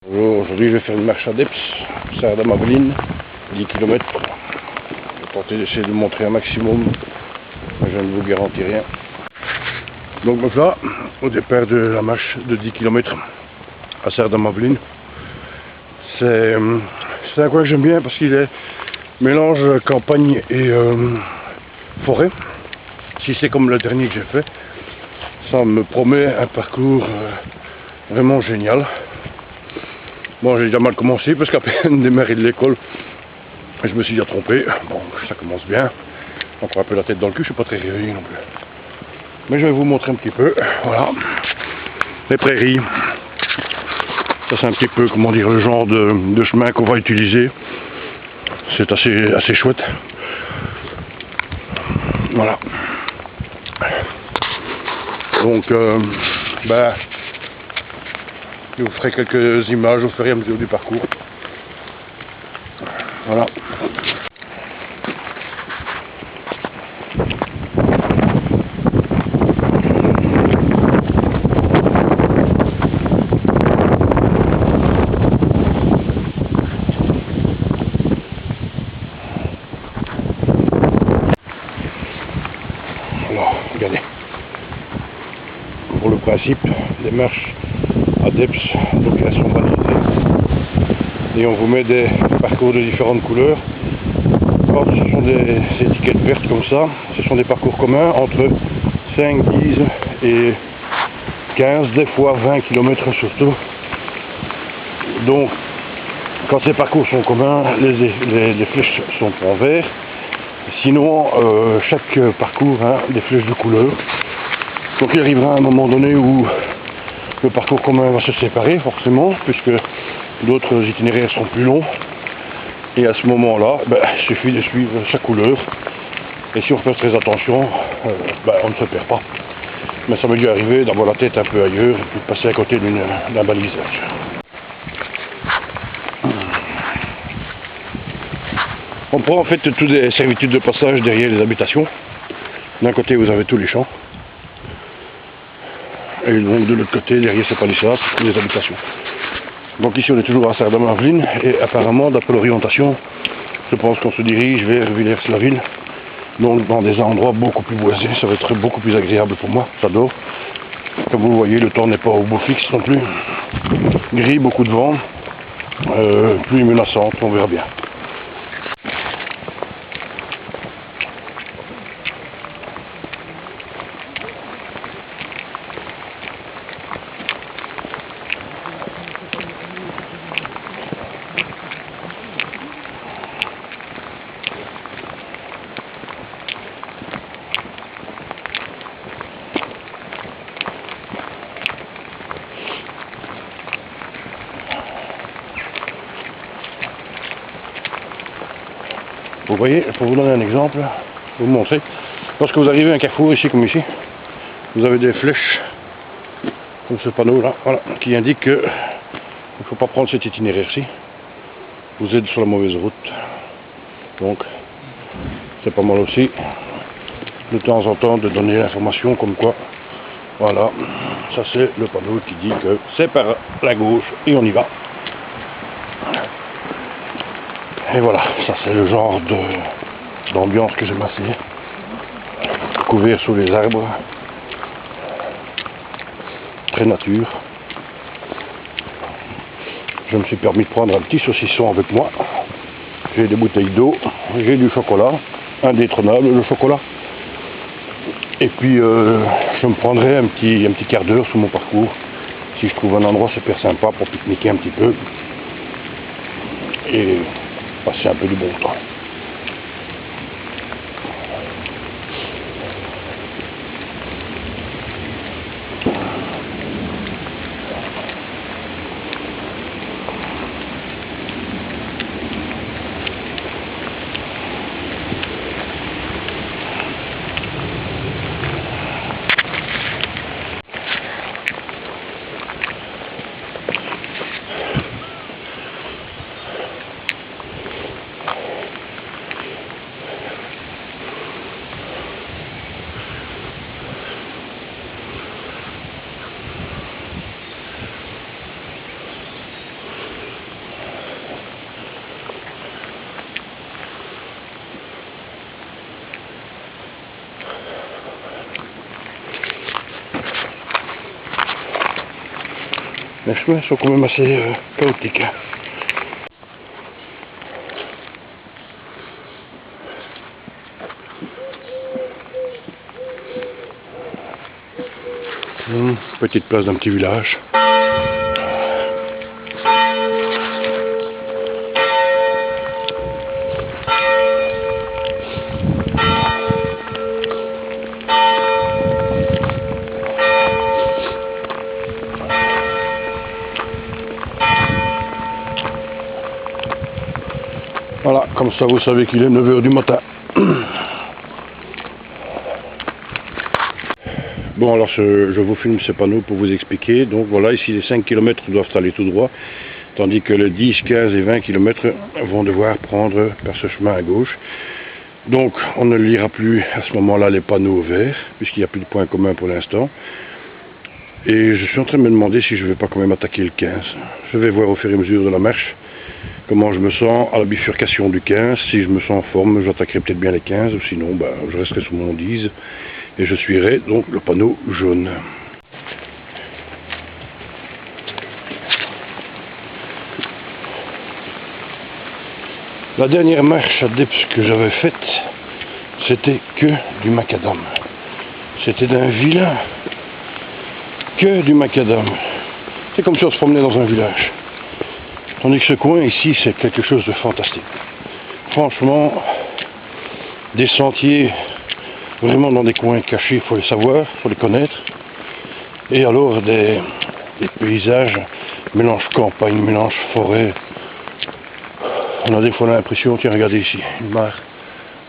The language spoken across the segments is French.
Aujourd'hui je vais faire une marche à Deps, Saardamme-Aveline, 10 km. Je vais tenter d'essayer de montrer un maximum, mais je ne vous garantis rien. Donc me voilà au départ de la marche de 10 km à Saardamme-Aveline. C'est un coin que j'aime bien parce qu'il est mélange campagne et forêt. Si c'est comme le dernier que j'ai fait, ça me promet un parcours vraiment génial. Bon, j'ai déjà mal commencé parce qu'à peine démarré de l'école, je me suis déjà trompé. Bon, ça commence bien. Encore un peu la tête dans le cul, je suis pas très réveillé non plus. Mais je vais vous montrer un petit peu, voilà, les prairies. Ça c'est un petit peu, comment dire, le genre de chemin qu'on va utiliser. C'est assez chouette. Voilà. Donc, je vous ferai quelques images au fur et à mesure du parcours. Voilà. Alors, regardez. Pour le principe des marches à Deps, donc elles sont balisées. Et on vous met des parcours de différentes couleurs. Quand ce sont des étiquettes vertes comme ça, ce sont des parcours communs entre 5, 10 et 15, des fois 20 km surtout. Donc, quand ces parcours sont communs, les flèches sont en vert. Sinon, chaque parcours a des flèches de couleur. Donc il arrivera un moment donné où le parcours commun va se séparer, forcément, puisque d'autres itinéraires sont plus longs. Et à ce moment-là, il suffit de suivre sa couleur. Et si on fait très attention, on ne se perd pas. Mais ça m'est dû arriver d'avoir la tête un peu ailleurs et puis de passer à côté d'un balisage. On prend en fait toutes les servitudes de passage derrière les habitations. D'un côté, vous avez tous les champs. Et donc de l'autre côté, derrière ces palissades, les habitations. Donc ici, on est toujours à Saardamme-Aveline. Et apparemment, d'après l'orientation, je pense qu'on se dirige vers Villers-la-Ville. Donc dans des endroits beaucoup plus boisés. Ça va être beaucoup plus agréable pour moi. J'adore. Comme vous le voyez, le temps n'est pas au beau fixe non plus. Gris, beaucoup de vent. Pluie menaçante, on verra bien. Vous voyez, pour vous donner un exemple, vous montrer, lorsque vous arrivez à un carrefour ici comme ici, vous avez des flèches, comme ce panneau là, voilà, qui indique qu'il ne faut pas prendre cet itinéraire-ci. Vous êtes sur la mauvaise route. Donc, c'est pas mal aussi, de temps en temps, de donner l'information comme quoi, voilà, ça c'est le panneau qui dit que c'est par la gauche et on y va. Et voilà, ça c'est le genre d'ambiance que j'aime assez. Couvert sous les arbres. Très nature. Je me suis permis de prendre un petit saucisson avec moi. J'ai des bouteilles d'eau, j'ai du chocolat, indétrônable le chocolat. Et puis je me prendrai un petit quart d'heure sous mon parcours. Si je trouve un endroit super sympa pour pique-niquer un petit peu. Et passer un peu du bon temps. Les chemins sont quand même assez chaotiques. Petite place d'un petit village. Voilà, comme ça vous savez qu'il est 9 h du matin. Bon, alors je vous filme ces panneaux pour vous expliquer. Donc voilà, ici les 5 km doivent aller tout droit, tandis que les 10, 15 et 20 km vont devoir prendre par ce chemin à gauche. Donc on ne lira plus à ce moment-là les panneaux verts, puisqu'il n'y a plus de point commun pour l'instant. Et je suis en train de me demander si je ne vais pas quand même attaquer le 15. Je vais voir au fur et à mesure de la marche comment je me sens à la bifurcation du 15. Si je me sens en forme, j'attaquerai peut-être bien les 15, ou sinon je resterai sous mon 10 et je suivrai donc le panneau jaune. La dernière marche à Deps que j'avais faite, c'était que du macadam. C'était d'un vilain, que du macadam. C'est comme si on se promenait dans un village. Tandis que ce coin ici, c'est quelque chose de fantastique. Franchement, des sentiers vraiment dans des coins cachés, il faut les savoir, il faut les connaître. Et alors des paysages, mélange campagne, mélange forêt. On a des fois l'impression, tiens regardez ici, une mare.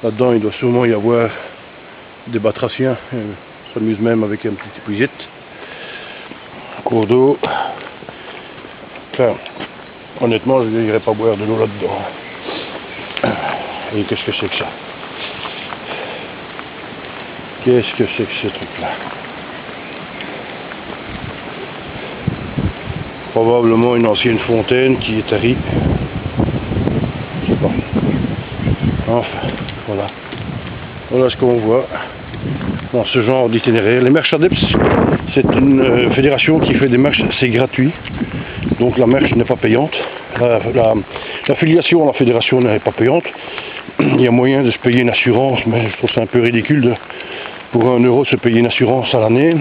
Là-dedans il doit sûrement y avoir des batraciens. On s'amuse même avec un petit épuisette. Cours d'eau. Enfin, honnêtement je n'irai pas boire de l'eau là-dedans. Et qu'est-ce que c'est que ça? Qu'est-ce que c'est que ce truc-là? Probablement une ancienne fontaine qui est tarie. Je sais pas. Enfin, voilà. Voilà ce qu'on voit dans ce genre d'itinéraire. Les marches à Deps, c'est une fédération qui fait des marches, c'est gratuit. Donc la marche n'est pas payante. L'affiliation à la fédération n'est pas payante. Il y a moyen de se payer une assurance, mais je trouve ça un peu ridicule pour 1 euro se payer une assurance à l'année,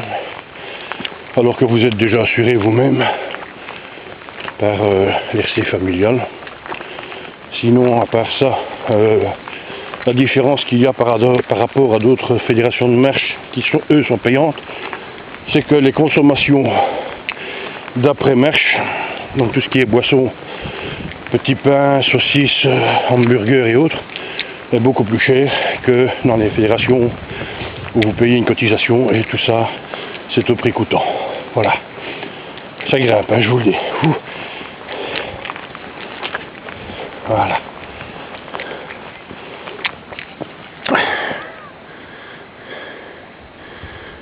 alors que vous êtes déjà assuré vous-même par l'RC familial. Sinon, à part ça, la différence qu'il y a par rapport à d'autres fédérations de marche qui sont payantes, c'est que les consommations d'après-marche, donc tout ce qui est boisson, petits pains, saucisses, hamburgers et autres, est beaucoup plus cher que dans les fédérations où vous payez une cotisation et tout ça, c'est au prix coûtant. Voilà. Ça grimpe, hein, je vous le dis. Ouh. Voilà.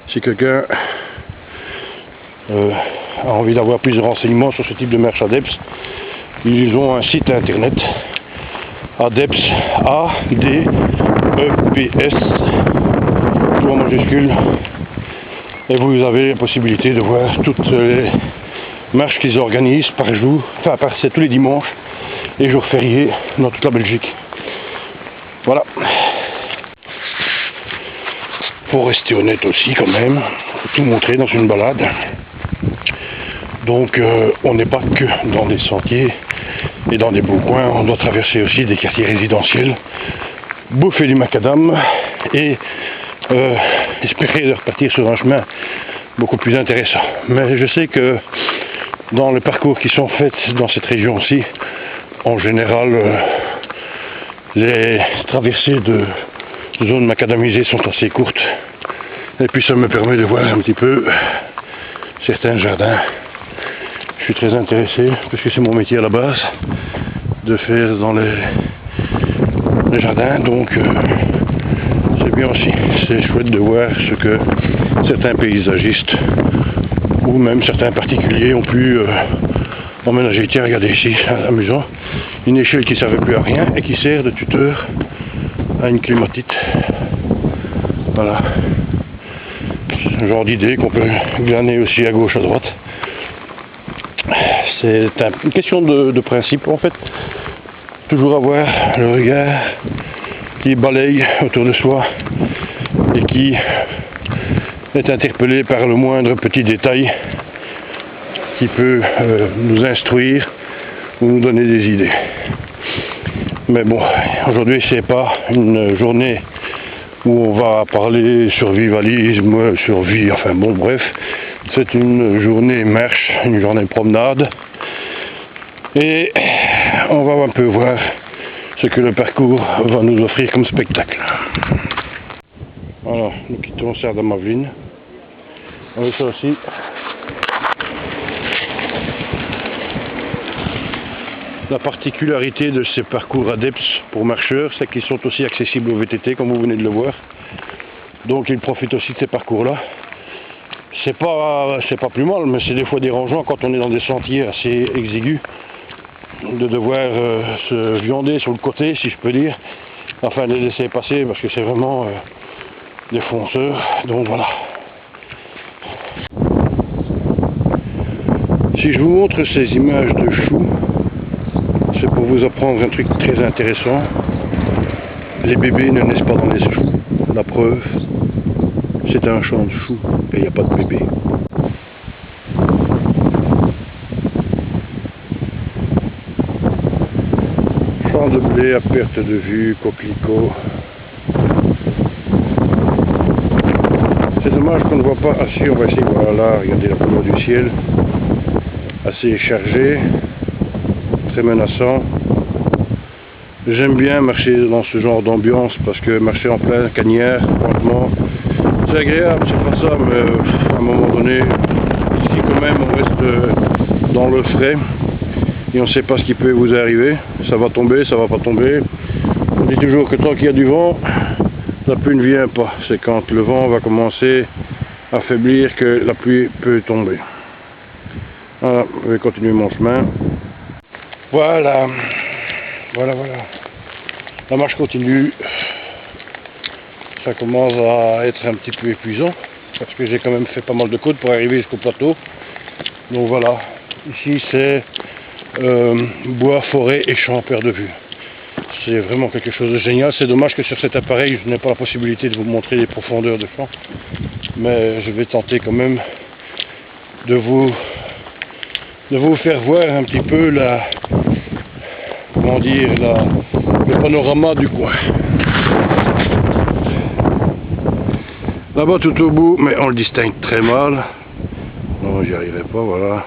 Si quelqu'un a envie d'avoir plus de renseignements sur ce type de marche à Deps, ils ont un site internet ADEPS, A-D-E-P-S, tout en majuscule, et vous avez la possibilité de voir toutes les marches qu'ils organisent par jour, enfin c'est tous les dimanches et jours fériés dans toute la Belgique. Voilà. Pour rester honnête aussi quand même, faut tout montrer dans une balade. Donc on n'est pas que dans des sentiers et dans des beaux coins, on doit traverser aussi des quartiers résidentiels, bouffer du macadam et espérer de repartir sur un chemin beaucoup plus intéressant. Mais je sais que dans les parcours qui sont faits dans cette région-ci, en général, les traversées de zones macadamisées sont assez courtes. Et puis ça me permet de voir un petit peu certains jardins. Je suis très intéressé, parce que c'est mon métier à la base, de faire dans les jardins, donc c'est bien aussi. C'est chouette de voir ce que certains paysagistes, ou même certains particuliers, ont pu emménager. Tiens, regardez ici, c'est amusant, une échelle qui ne servait plus à rien et qui sert de tuteur à une climatite. Voilà. C'est un genre d'idée qu'on peut glaner aussi à gauche, à droite. C'est une question de principe en fait. Toujours avoir le regard qui balaye autour de soi et qui est interpellé par le moindre petit détail qui peut nous instruire ou nous donner des idées. Mais bon, aujourd'hui c'est pas une journée où on va parler survivalisme, survie, enfin bon bref, c'est une journée marche, une journée promenade et on va un peu voir ce que le parcours va nous offrir comme spectacle. Voilà, nous quittons Serdamaveline. On ça aussi. La particularité de ces parcours ADEPS pour marcheurs, c'est qu'ils sont aussi accessibles au VTT, comme vous venez de le voir. Donc ils profitent aussi de ces parcours-là. C'est pas plus mal, mais c'est des fois dérangeant quand on est dans des sentiers assez exigus, de devoir se viander sur le côté, si je peux dire, afin de les laisser passer, parce que c'est vraiment des fonceurs. Donc voilà. Si je vous montre ces images de choux, c'est pour vous apprendre un truc très intéressant. Les bébés ne naissent pas dans les choux. La preuve, c'est un champ de choux et il n'y a pas de bébé. Champ de blé à perte de vue, coquelicots. C'est dommage qu'on ne voit pas assez, on va essayer, voilà, regardez la couleur du ciel, assez chargé, très menaçant. J'aime bien marcher dans ce genre d'ambiance parce que marcher en plein cagnard, franchement, c'est agréable, c'est pas ça, mais à un moment donné, si quand même on reste dans le frais et on ne sait pas ce qui peut vous arriver, ça va tomber, ça va pas tomber. On dit toujours que tant qu'il y a du vent, la pluie ne vient pas. C'est quand le vent va commencer à faiblir que la pluie peut tomber. Voilà, je vais continuer mon chemin. Voilà. Voilà. La marche continue. Ça commence à être un petit peu épuisant parce que j'ai quand même fait pas mal de côtes pour arriver jusqu'au plateau. Donc voilà. Ici c'est bois, forêt et champ à perte de vue. C'est vraiment quelque chose de génial. C'est dommage que sur cet appareil je n'ai pas la possibilité de vous montrer les profondeurs de champ. Mais je vais tenter quand même de vous faire voir un petit peu le panorama du coin. Là-bas tout au bout, mais on le distingue très mal. Non, j'y arriverai pas, voilà.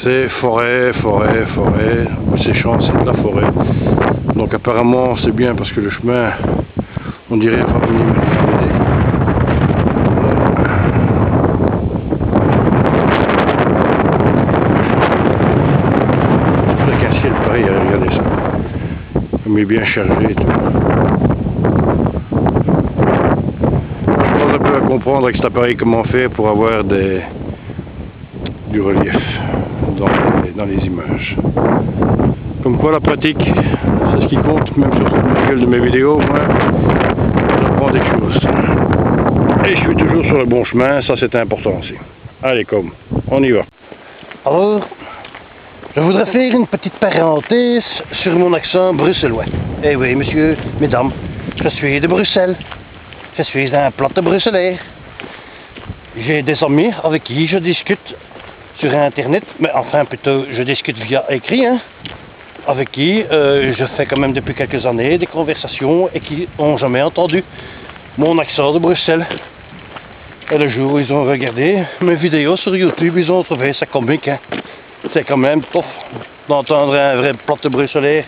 C'est forêt. Ces champs, c'est de la forêt. Donc apparemment c'est bien parce que le chemin, on dirait, va venir me aider. Avec un ciel pareil, regardez ça. Comme il est bien chargé et tout. Je pense un peu à comprendre avec cet appareil comment on fait pour avoir du relief dans les images. Comme quoi la pratique, c'est ce qui compte, même sur le visuel de mes vidéos, moi, j'apprends des choses. Et je suis toujours sur le bon chemin, ça c'est important aussi. Allez, on y va. Alors, je voudrais faire une petite parenthèse sur mon accent bruxellois. Eh oui, monsieur, mesdames, je suis de Bruxelles. Je suis un plate bruxellois. J'ai des amis avec qui je discute sur internet, mais enfin plutôt je discute via écrit, hein, avec qui je fais quand même depuis quelques années des conversations et qui n'ont jamais entendu mon accent de Bruxelles. Et le jour où ils ont regardé mes vidéos sur YouTube, ils ont trouvé ça comique, hein. C'est quand même tough d'entendre un vrai plate bruxellois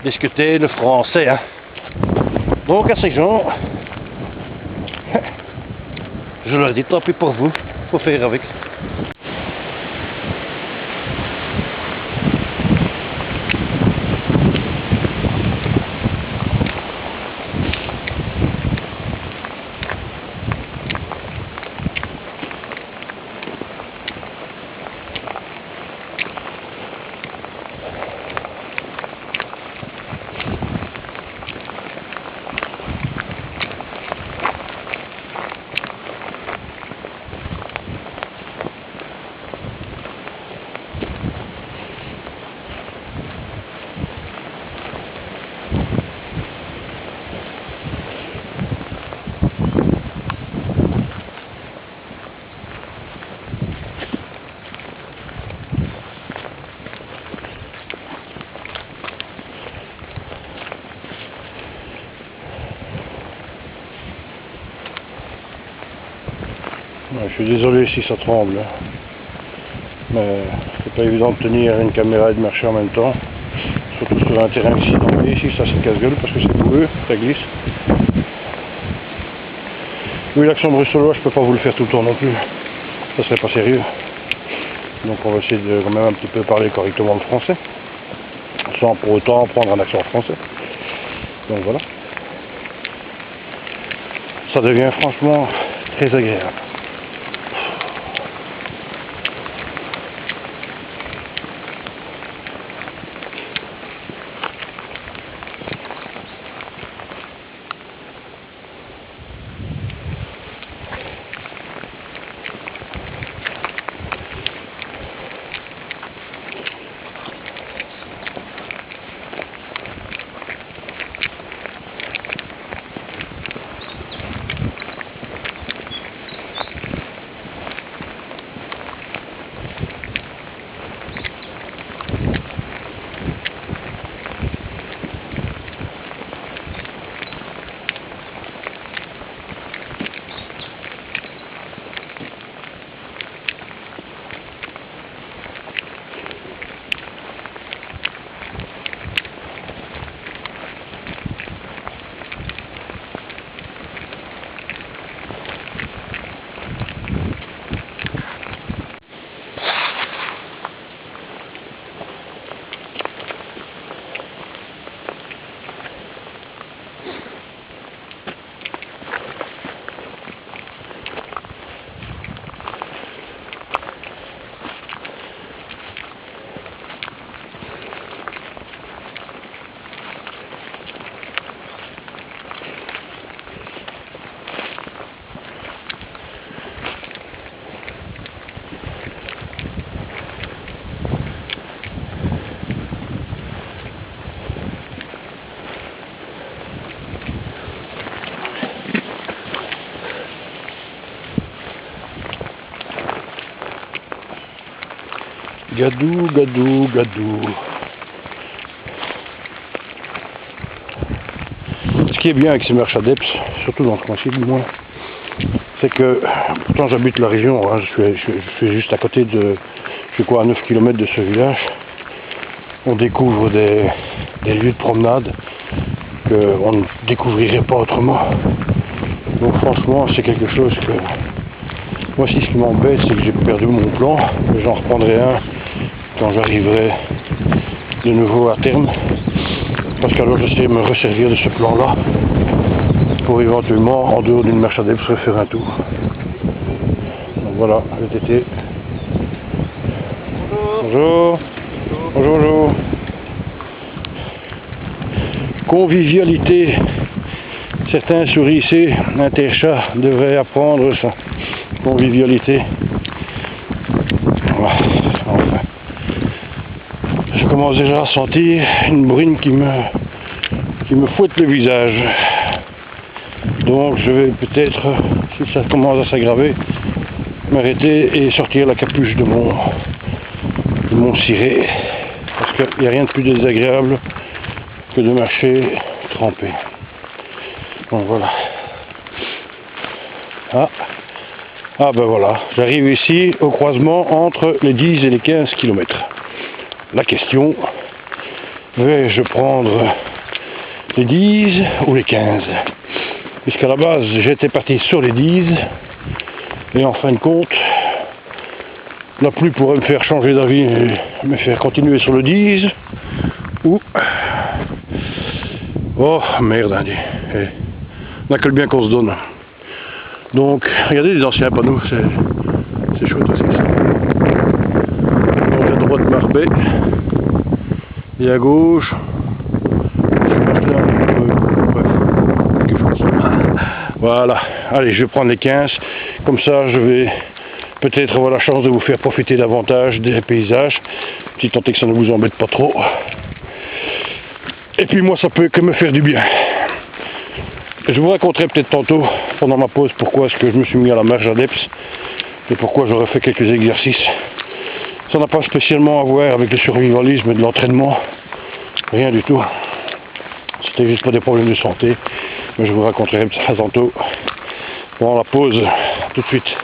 discuter le français, hein. Donc à ces gens, je leur dis tant pis pour vous, faut faire avec. Je suis désolé si ça tremble, mais c'est pas évident de tenir une caméra et de marcher en même temps, surtout sur un terrain accidenté. Ici ça c'est casse-gueule parce que c'est boueux, ça glisse. Oui, l'accent bruxellois je peux pas vous le faire tout le temps non plus, ça serait pas sérieux. Donc on va essayer de quand même un petit peu parler correctement le français, sans pour autant prendre un accent français. Donc voilà. Ça devient franchement très agréable. Gadou, gadou, gadou. Ce qui est bien avec ces marches adeptes, surtout dans ce coin-ci du moins, c'est que, pourtant j'habite la région, hein, je suis juste à côté de, je suis quoi, à 9 km de ce village. On découvre des lieux de promenade qu'on ne découvrirait pas autrement. Donc franchement, c'est quelque chose que... Moi aussi, ce qui m'embête, c'est que j'ai perdu mon plan, mais j'en reprendrai un quand j'arriverai de nouveau à terme, parce qu'alors je sais me resservir de ce plan-là pour éventuellement, en dehors d'une marche adepte, refaire un tour. Donc voilà, le TT. Bonjour. Bonjour, bonjour. Convivialité. Certains souriciers interchats devraient apprendre ça. Convivialité. Enfin. Je commence déjà à sentir une brune qui me fouette le visage. Donc je vais peut-être, si ça commence à s'aggraver, m'arrêter et sortir la capuche de mon ciré. Parce qu'il n'y a rien de plus désagréable que de marcher trempé. Donc voilà. Ah ben voilà, j'arrive ici au croisement entre les 10 et les 15 km. La question, vais-je prendre les 10 ou les 15? Puisqu'à la base, j'étais parti sur les 10, et en fin de compte, la pluie pourrait me faire changer d'avis et me faire continuer sur le 10, ou... Oh merde, hein, on n'a que le bien qu'on se donne. Donc, regardez les anciens panneaux, c'est chouette aussi ça. Donc à droite Marbet, et à gauche, voilà, allez, je vais prendre les 15, comme ça je vais peut-être avoir la chance de vous faire profiter davantage des paysages, si tant est que ça ne vous embête pas trop. Et puis moi ça peut que me faire du bien. Je vous raconterai peut-être tantôt, pendant ma pause, pourquoi est-ce que je me suis mis à la marche adepte et pourquoi j'aurais fait quelques exercices. Ça n'a pas spécialement à voir avec le survivalisme et de l'entraînement, rien du tout. C'était juste pas des problèmes de santé, mais je vous raconterai ça tantôt pendant la pause, tout de suite.